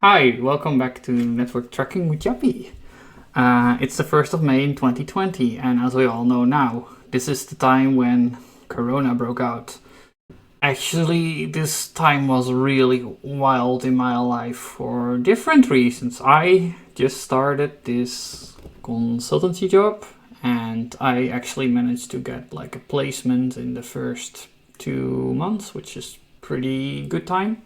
Hi, welcome back to Network Tracking with YACHT. It's the 1st of May in 2020, and as we all know now, this is the time when Corona broke out. Actually, this time was really wild in my life for different reasons. I just started this consultancy job, and I actually managed to get like a placement in the first 2 months, which is pretty good time.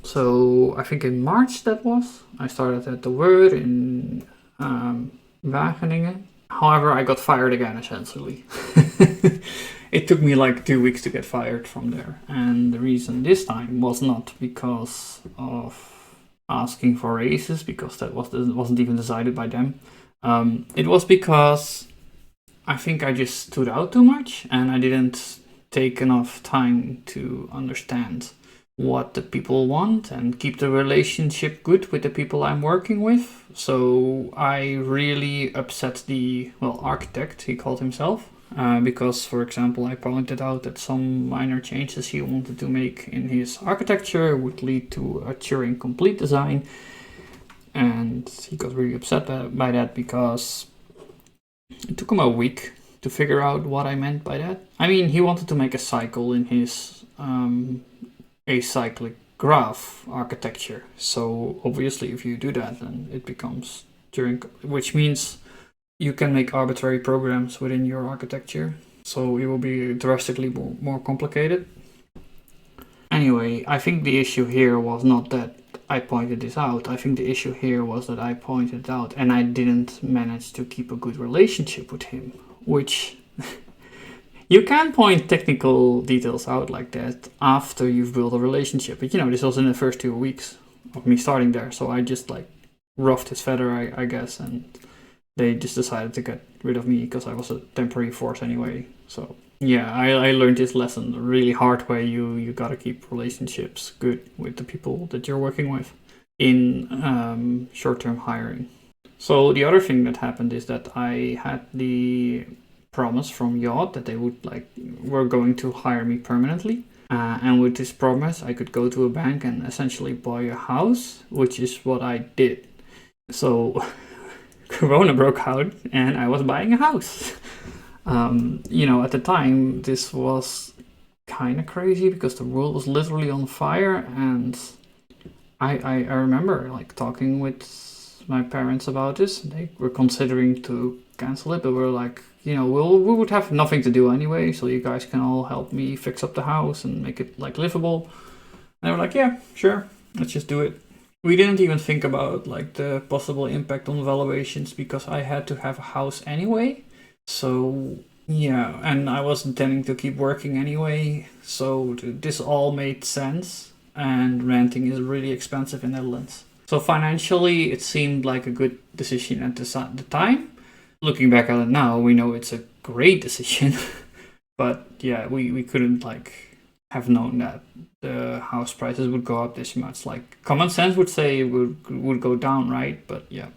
So I think in March I started at the Word in Wageningen. However, I got fired again essentially. It took me like 2 weeks to get fired from there. And the reason this time was not because of asking for raises, because that wasn't even decided by them. It was because I think I just stood out too much and I didn't take enough time to understand what the people want and keep the relationship good with the people I'm working with. So I really upset the architect, he called himself, because, for example, I pointed out that some minor changes he wanted to make in his architecture would lead to a Turing complete design, and he got really upset by that because it took him a week to figure out what I meant by that. I mean, he wanted to make a cycle in his acyclic graph architecture. So obviously if you do that, then it becomes Turing, which means you can make arbitrary programs within your architecture. So it will be drastically more complicated. Anyway, I think the issue here was not that I pointed this out. I think the issue here was that I pointed it out and I didn't manage to keep a good relationship with him, which you can point technical details out like that after you've built a relationship. But this was in the first 2 weeks of me starting there. So I just roughed his feather, I guess. And they just decided to get rid of me because I was a temporary force anyway. So yeah, I learned this lesson the really hard way. You gotta keep relationships good with the people that you're working with in short-term hiring. So the other thing that happened is that I had the promise from YACHT that they were going to hire me permanently, and with this promise I could go to a bank and essentially buy a house, which is what I did. So Corona broke out and I was buying a house. At the time this was kind of crazy because the world was literally on fire, and I remember talking with my parents about this. They were considering to cancel it, but we were like, we would have nothing to do anyway, so you guys can all help me fix up the house and make it livable. And they were like, yeah, sure, let's just do it. We didn't even think about the possible impact on valuations because I had to have a house anyway. So yeah, and I was intending to keep working anyway, so this all made sense. And renting is really expensive in Netherlands. So financially, it seemed like a good decision at the time. Looking back at it now, we know it's a great decision. But yeah, we couldn't have known that the house prices would go up this much. Common sense would say it would go down, right? But yeah.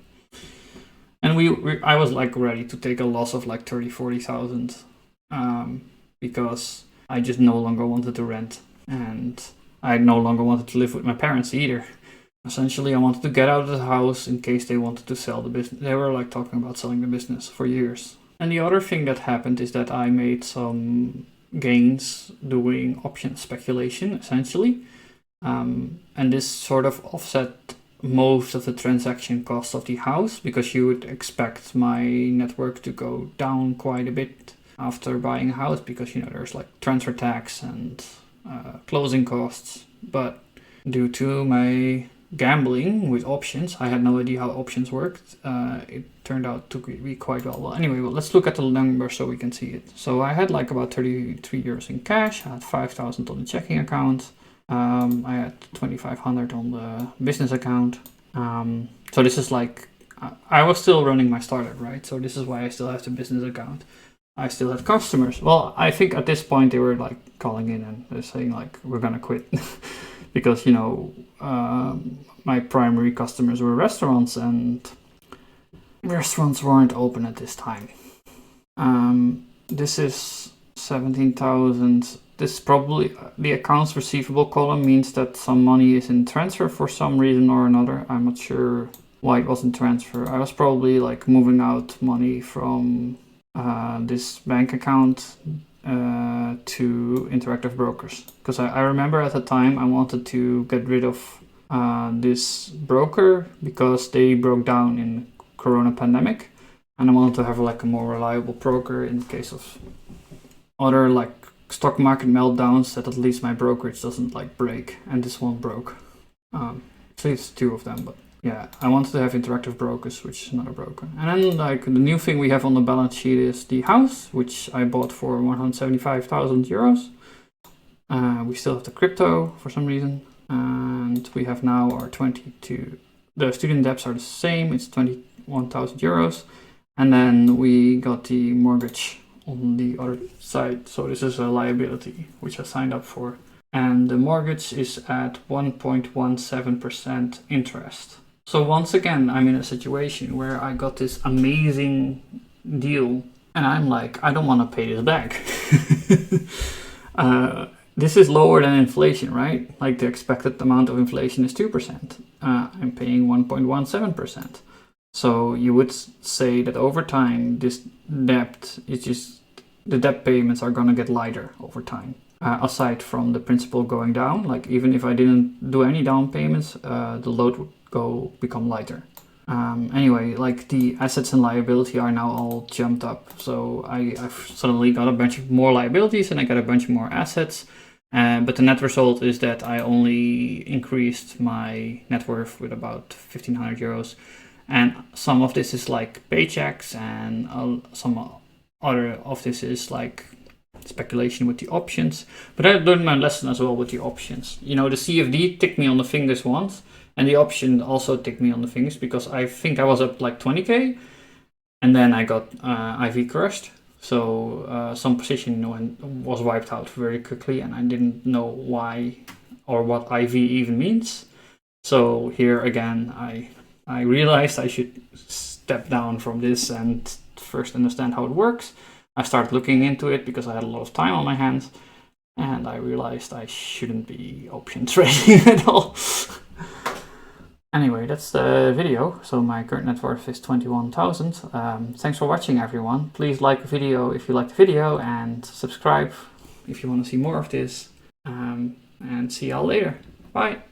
And I was ready to take a loss of 30,000-40,000 because I just no longer wanted to rent, and I no longer wanted to live with my parents either. Essentially, I wanted to get out of the house in case they wanted to sell the business. They were talking about selling the business for years. And the other thing that happened is that I made some gains doing option speculation, essentially. And this sort of offset most of the transaction costs of the house, because you would expect my net worth to go down quite a bit after buying a house, because there's transfer tax and closing costs. But due to my gambling with options, I had no idea how options worked. It turned out to be quite well. Well, anyway, let's look at the numbers so we can see it. So I had about 33 euros in cash. I had 5,000 on the checking account. I had 2,500 on the business account. So this is I was still running my startup, right? So this is why I still have the business account. I still had customers. Well, I think at this point they were calling in and they're saying we're gonna quit. Because my primary customers were restaurants, and restaurants weren't open at this time. This is 17,000 this probably, the accounts receivable column means that some money is in transfer for some reason or another. I'm not sure why it wasn't transfer. I was probably like moving out money from this bank account to Interactive Brokers, because I remember at the time I wanted to get rid of this broker because they broke down in Corona pandemic, and I wanted to have like a more reliable broker in case of other like stock market meltdowns, that at least my brokerage doesn't like break, and this one broke. At least two of them, but yeah, I wanted to have Interactive Brokers, which is another broker. And then like the new thing we have on the balance sheet is the house, which I bought for 175,000 euros. We still have the crypto for some reason, and we have now our 22. The student debts are the same, it's 21,000 euros, and then we got the mortgage on the other side. So this is a liability which I signed up for, and the mortgage is at 1.17% interest. So once again, I'm in a situation where I got this amazing deal, and I'm like, I don't want to pay this back. This is lower than inflation, right? Like the expected amount of inflation is 2%. I'm paying 1.17%. So you would say that over time, this debt is just, the debt payments are going to get lighter over time. Aside from the principal going down, like even if I didn't do any down payments, the load would become lighter. Anyway, like the assets and liability are now all jumped up. So I've suddenly got a bunch of more liabilities and I got a bunch more assets. But the net result is that I only increased my net worth with about 1,500 euros. And some of this is like paychecks, and some other of this is like speculation with the options. But I learned my lesson as well with the options. You know, the CFD ticked me on the fingers once, and the option also ticked me on the fingers because I think I was up like 20k, and then I got IV crushed. So some position was wiped out very quickly, and I didn't know why or what IV even means. So here again, I realized I should step down from this and first understand how it works. I started looking into it because I had a lot of time on my hands, and I realized I shouldn't be option trading at all. Anyway, that's the video. So my current net worth is 21,000. Thanks for watching, everyone. Please like the video if you liked the video, and subscribe if you want to see more of this. And see y'all later. Bye.